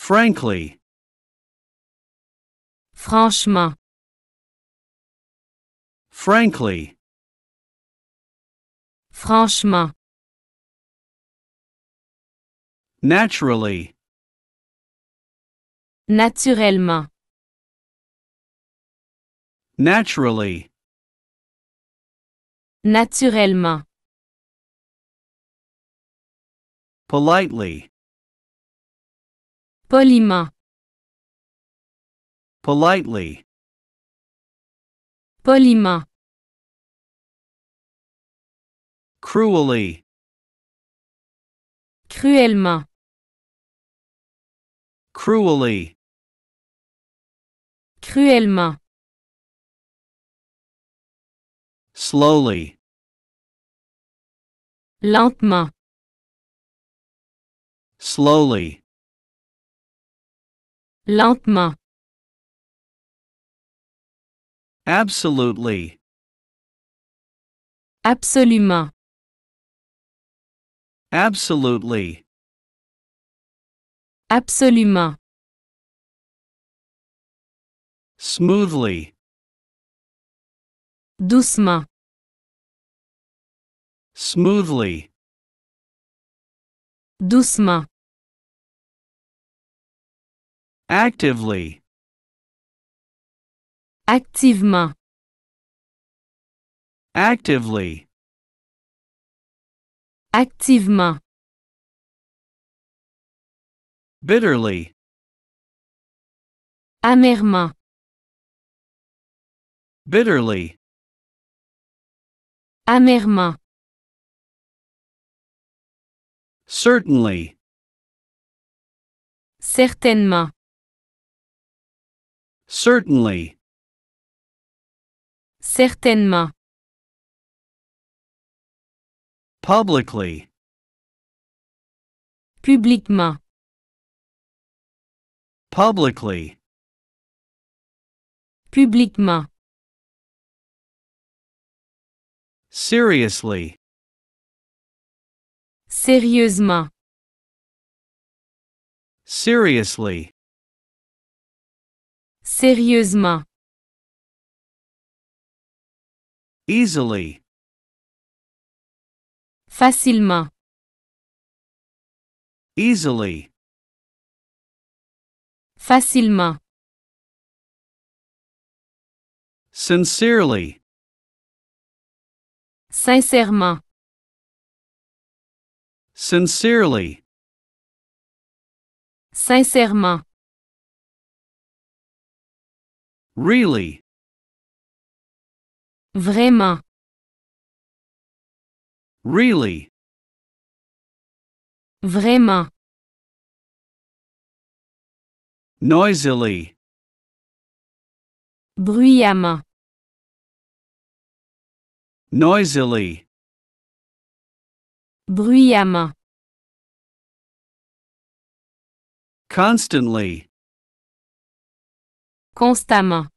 Frankly. Franchement. Frankly. Franchement. Naturally. Naturellement. Naturally. Naturellement. Politely. Poliment. Politely. Poliment. Cruelly. Cruellement. Cruelly. Cruellement. Slowly. Lentement. Slowly. Lentement. Absolutely. Absolument. Absolutely. Absolument. Smoothly. Doucement. Smoothly. Doucement. Actively. Activement. Actively. Activement. Bitterly. Amèrement. Bitterly. Amèrement. Certainly. Certainement. Certainly. Certainement. Publicly. Publiquement. Publicly. Publiquement. Seriously. Sérieusement. Seriously. Sérieusement. Easily. Facilement. Easily. Facilement. Sincerely. Sincèrement. Sincerely. Sincèrement. Really. Vraiment. Really. Vraiment. Noisily. Bruyamment. Noisily. Bruyamment. Constantly. Constamment.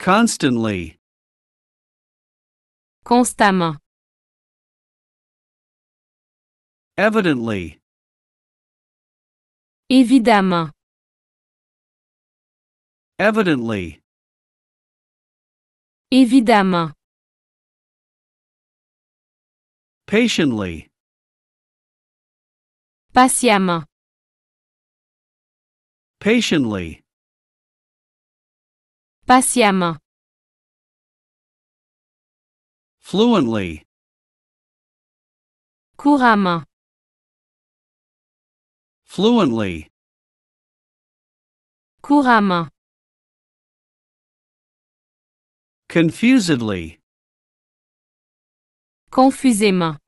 Constantly. Constamment. Evidently. Évidemment. Evidently. Évidemment. Patiently. Patiemment. Patiently. Patiemment. Fluently. Couramment. Fluently. Couramment. Confusedly. Confusément.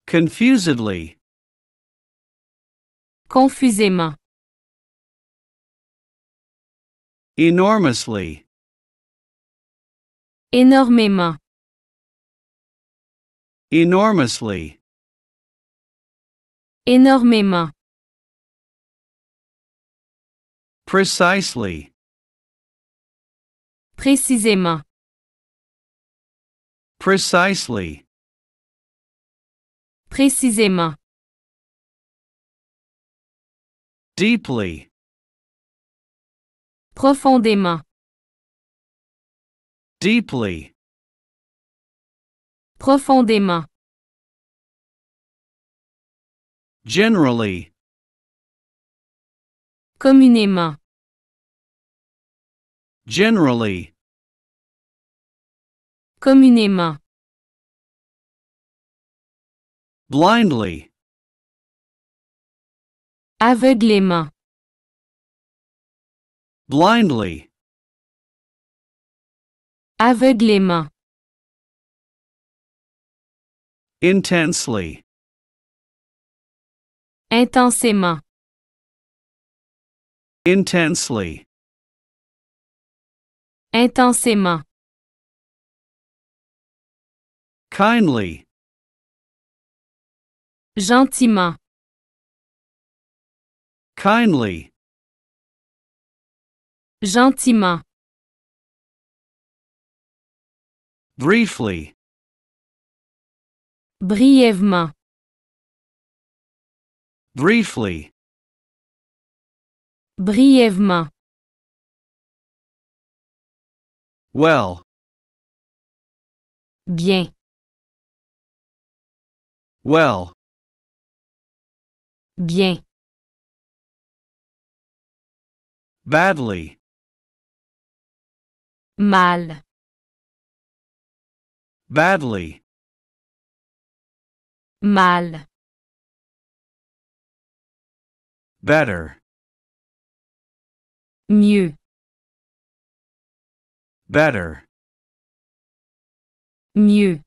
Confusedly. Confusément. Enormously. Énormément. Enormously. Énormément. Precisely. Précisément. Precisely. Précisément. deeply, Profondément. deeply, Profondément. generally, Communément. generally, Communément. blindly, Aveuglément. blindly, Aveuglément. intensely, Intensément. intensely, Intensément. kindly, Gentiment. kindly, Gentiment. briefly, Brièvement. briefly, Brièvement. well, Bien. well, Bien. badly, Mal. badly, Mal. better, Mieux. better, Mieux.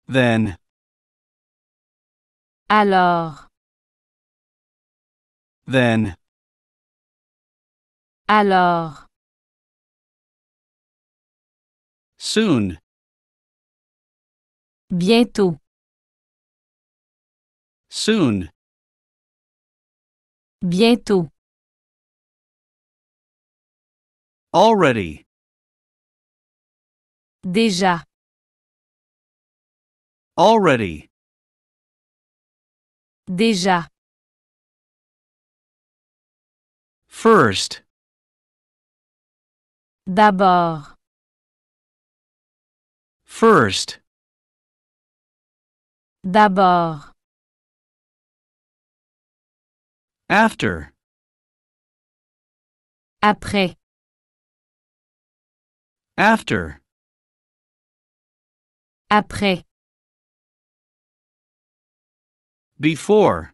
then, Alors. then, Alors. soon, Bientôt. soon, Bientôt. already, Déjà. already, Déjà. first, D'abord. first, D'abord. after, Après. after, Après. before,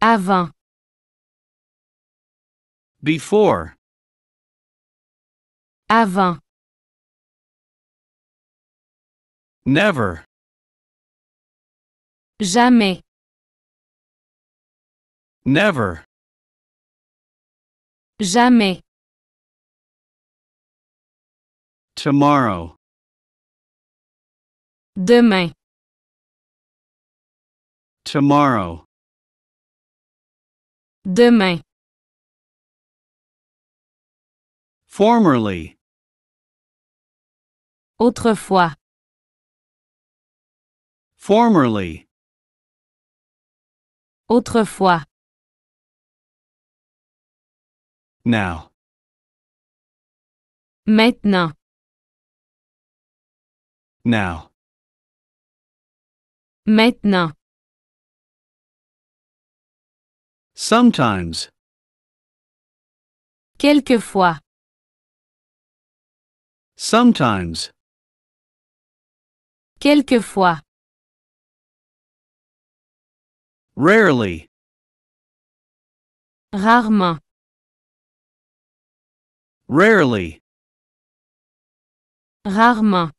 Avant. before, Avant. never, Jamais. never, Jamais. tomorrow, Demain. tomorrow, Demain. formerly, Autrefois. formerly, Autrefois. now, Maintenant. now, Maintenant. sometimes, Quelquefois. sometimes, Quelquefois. rarely, Rarement. rarely, Rarement.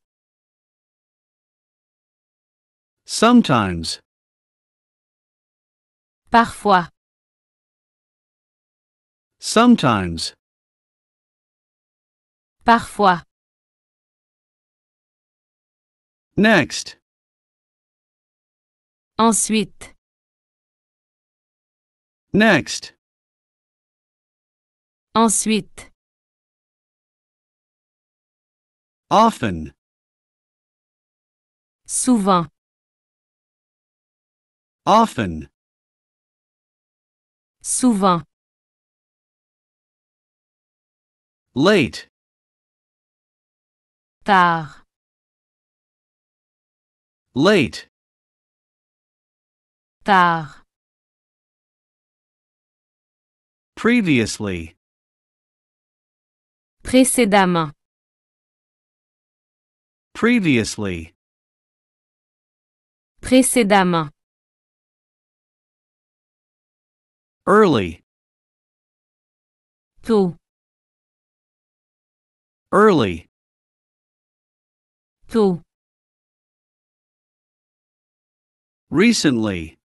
sometimes, Parfois. sometimes, Parfois. next, Ensuite. next, Ensuite. often, Souvent. Often. Souvent. Late. Tard. Late. Tard. Previously. Précédemment. Previously. Précédemment. Early. Tôt. Early. Tôt. Recently.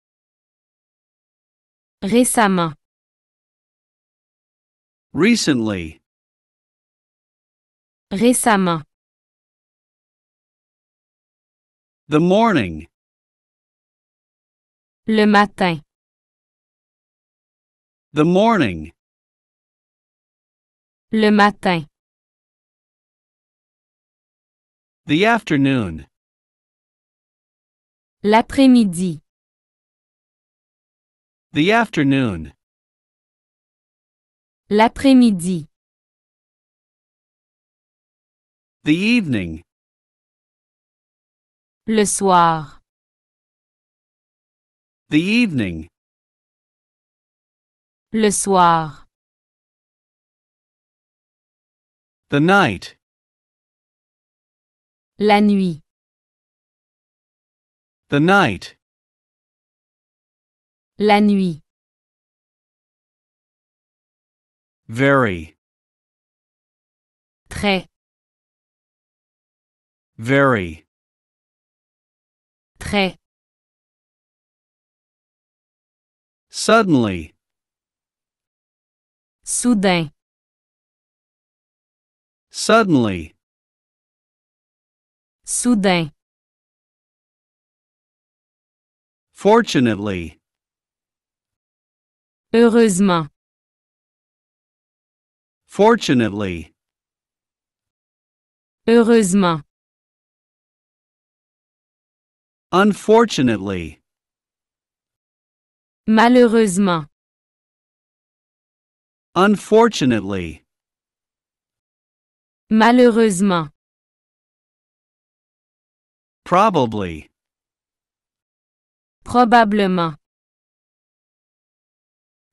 Récemment. Recently. Récemment. The morning. Le matin. The morning. Le matin. The afternoon. L'après-midi. The afternoon. L'après-midi. The evening. Le soir. The evening. Le soir. The night. La nuit. The night. La nuit. Very. Très. Very. Très. Suddenly. Soudain. Suddenly. Soudain. Fortunately. Heureusement. Fortunately. Heureusement. Unfortunately. Malheureusement. Unfortunately. Malheureusement. Probably. Probablement.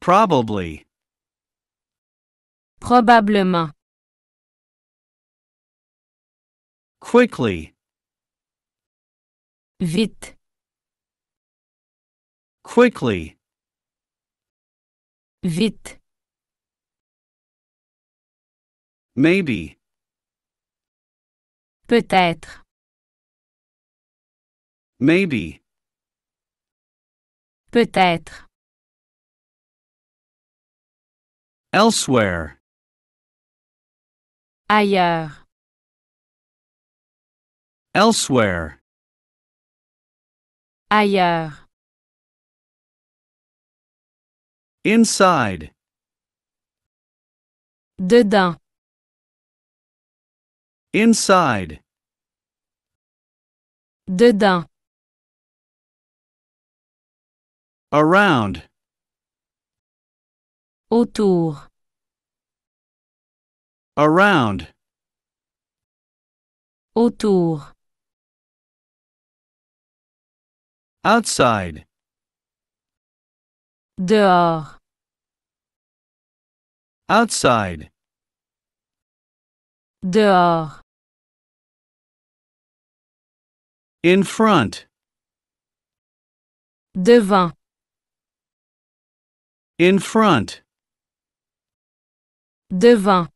Probably. Probablement. Quickly. Vite. Quickly. Vite. Maybe. Peut-être. Maybe. Peut-être. Elsewhere. Ailleurs. Elsewhere. Ailleurs. Inside. Dedans. Inside. Dedans. Around. Autour. Around. Autour. Outside. Dehors. Outside. Dehors. In front. Devant. In front. Devant.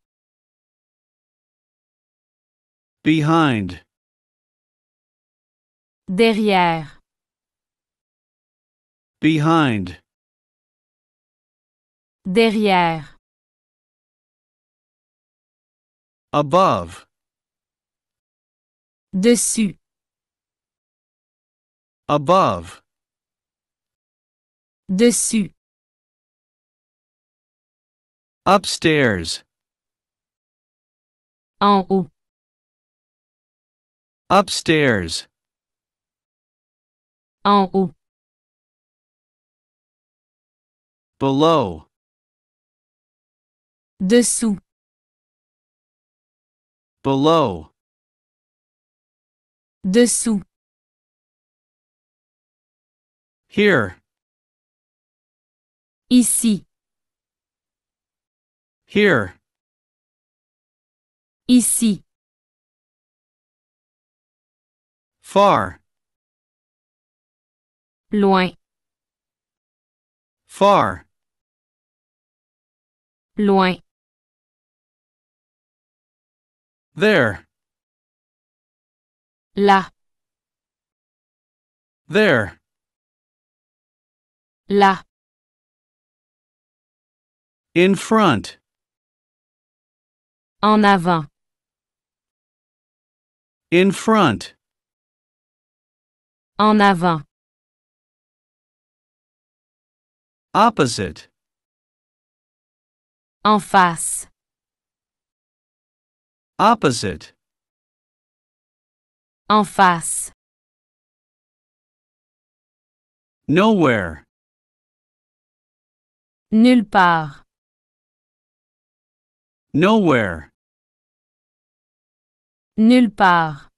Behind. Derrière. Behind. Derrière. Above. Dessus. Above. Dessus. Upstairs. En haut. Upstairs. En haut. below, dessous, below, dessous, here, ici, here, ici, far, loin, far, loin, there, là, there, là, in front, en avant, in front, en avant, opposite, en face, opposite, en face, nowhere, nulle part, nowhere, nulle part,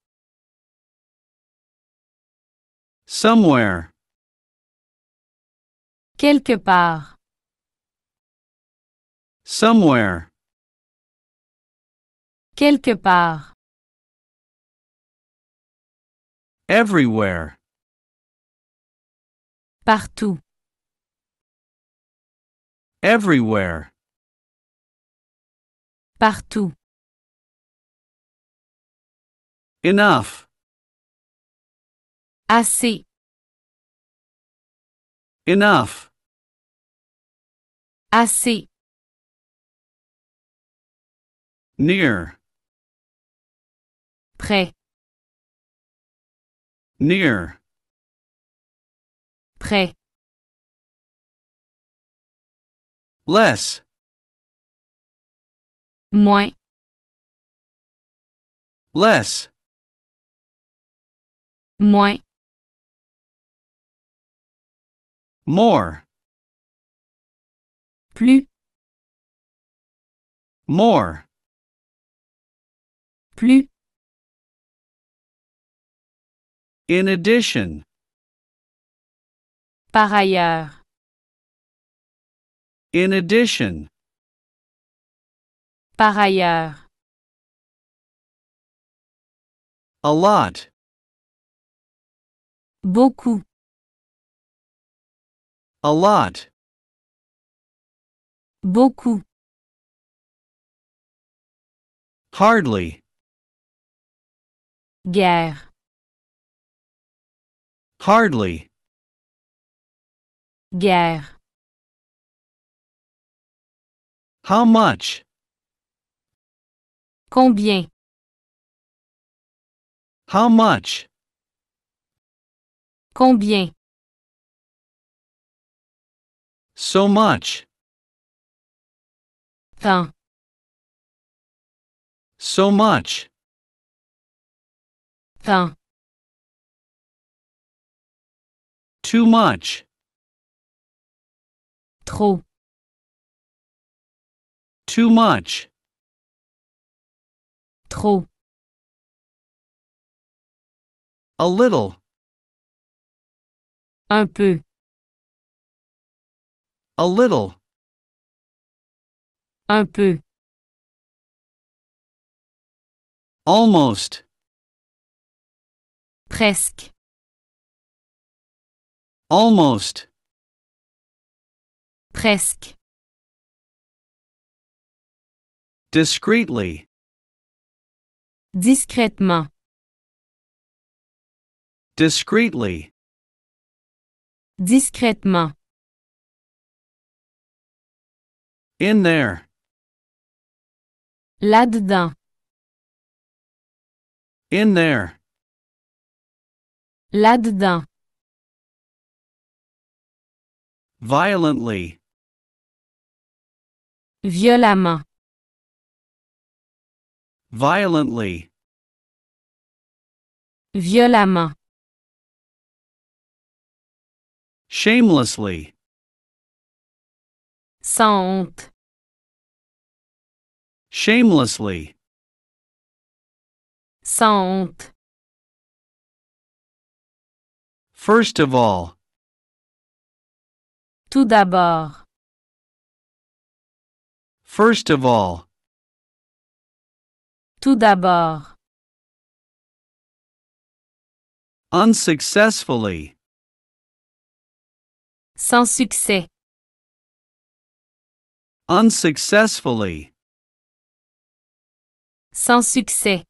somewhere, quelque part, somewhere, quelque part, everywhere, partout, everywhere, partout, enough, assez, enough, assez, near, près, near, près, less, moins, less, moins, more, plus, more, plus, in addition, par ailleurs, in addition, par ailleurs, a lot, beaucoup, a lot, beaucoup, hardly, guère, hardly, guère, how much, combien, how much, combien, so much, tant, so much, tant, too much, trop, too much, trop, a little, un peu, a little, un peu, almost, presque, almost, presque, discreetly, discrètement, discreetly, discrètement, in there, là-dedans, in there, là-dedans, violently, violemment, violently, violemment, shamelessly, Sans honte. Shamelessly. Sans honte. First of all. Tout d'abord. First of all. Tout d'abord. Unsuccessfully. Sans succès. Unsuccessfully. Sans succès.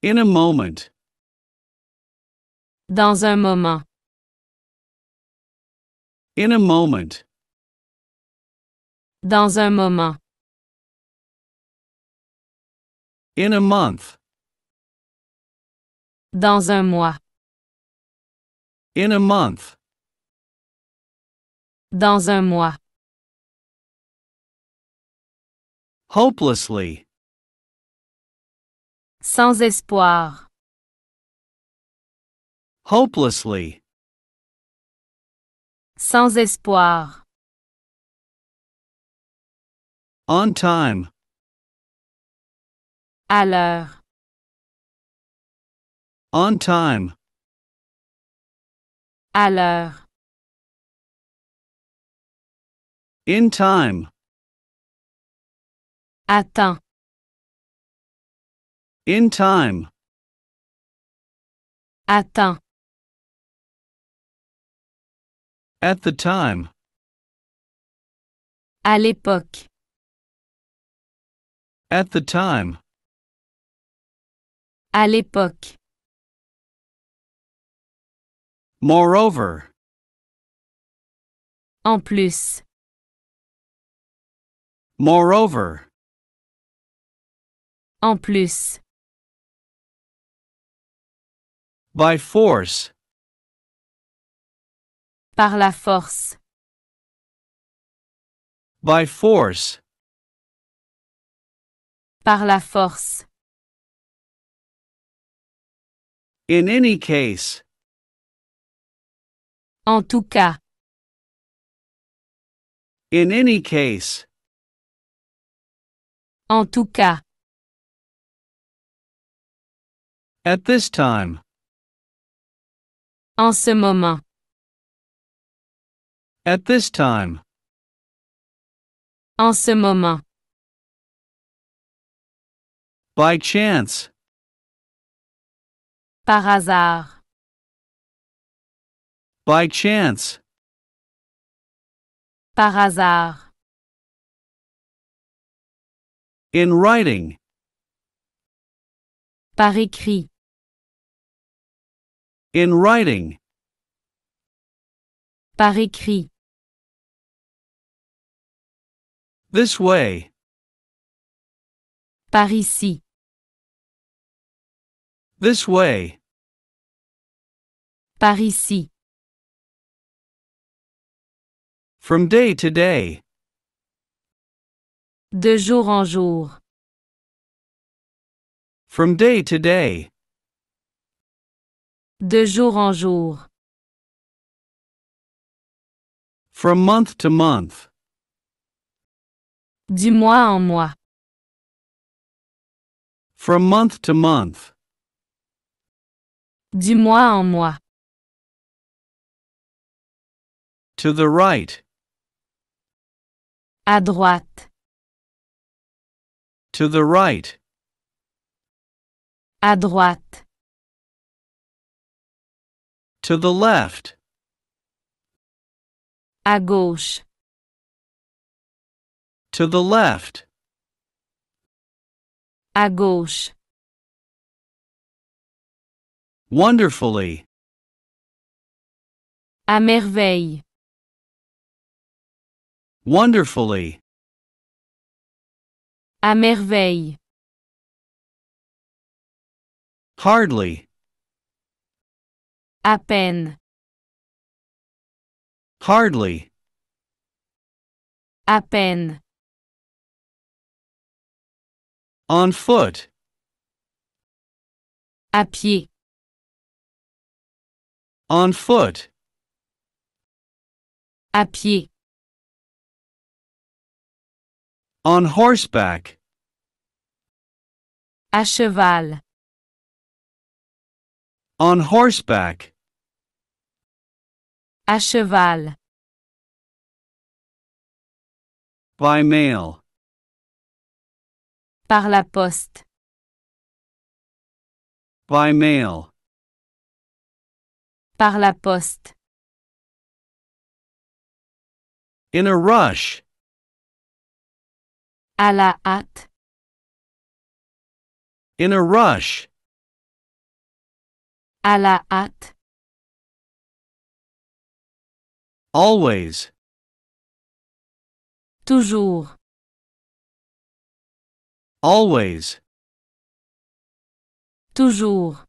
In a moment. Dans un moment. In a moment. Dans un moment. In a month. Dans un mois. In a month. Dans un mois. Hopelessly. Sans espoir. Hopelessly. Sans espoir. On time. À l'heure. On time. À l'heure. In time. À temps. In time. À temps. At the time. À l'époque. At the time. À l'époque. Moreover. En plus. Moreover. En plus. By force. Par la force. By force. Par la force. In any case. En tout cas. In any case. En tout cas. At this time. En ce moment. At this time. En ce moment. By chance. Par hasard. By chance. Par hasard. In writing. Par écrit. In writing. Par écrit. This way. Par ici. This way. Par ici. From day to day. De jour en jour. From day to day. De jour en jour. From month to month. Du mois en mois. From month to month. Du mois en mois. To the right. À droite. To the right. À droite. To the left. À gauche. To the left. À gauche. Wonderfully. À merveille. Wonderfully. À merveille. Hardly. À peine. Hardly. À peine. On foot. À pied. On foot. À pied. On horseback. À cheval. On horseback. À cheval. By mail. Par la poste. By mail. Par la poste. In a rush. À la hâte. In a rush. À la hâte. Always. Toujours. Always. Toujours.